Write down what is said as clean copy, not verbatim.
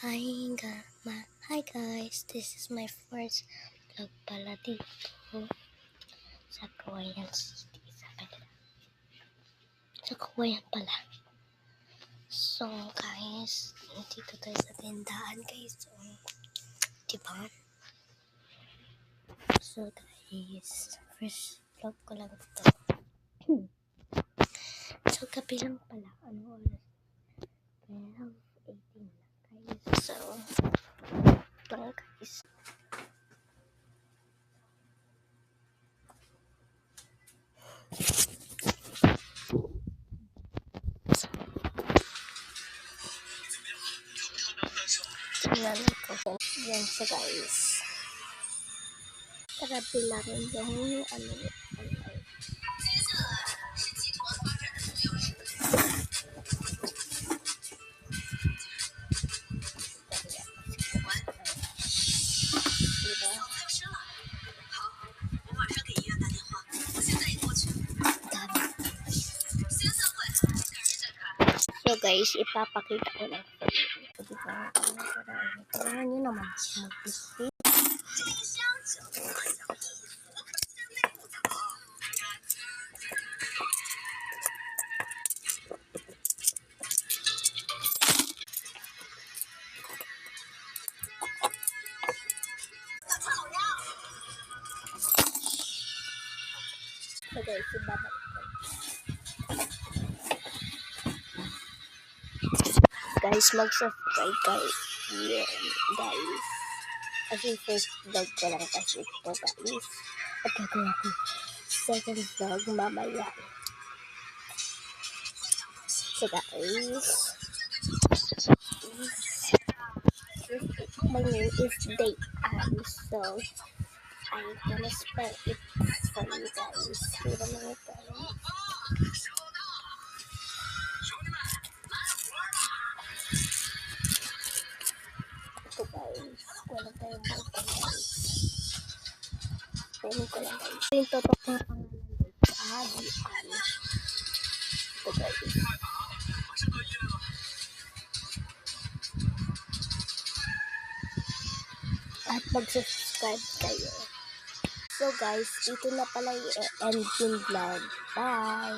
Hi, hi guys, this is my first vlog pala dito sa Cagayan City, sa Cagayan pala. So guys, dito tayo sa tindahan guys. So, diba? So guys, first vlog ko lang ito. So gabi lang pala, ano oras? 12:18 na guys. So, lang guys. Tingnan ko. Yan siya guys. Tara bilangin yung ano. So guys, ipapakita ko lang sa inyo. Diba? Tingnan nyo naman siya mag-isip. So guys, ibabalik ko. Guys, mag-subscribe guys. Yeah, guys. Kasi first vlog ko lang kasi ito guys. At gagawin ko second vlog mamaya. So guys, my name is Day so I'm gonna spell it for you guys. Wait a minute guys. So guys, wala tayong buka guys. Kunin ko lang guys. Yung totok ng pangalan guys. Adian. So guys. At mag-subscribe kayo. So guys, ito na pala yung ending vlog. Bye!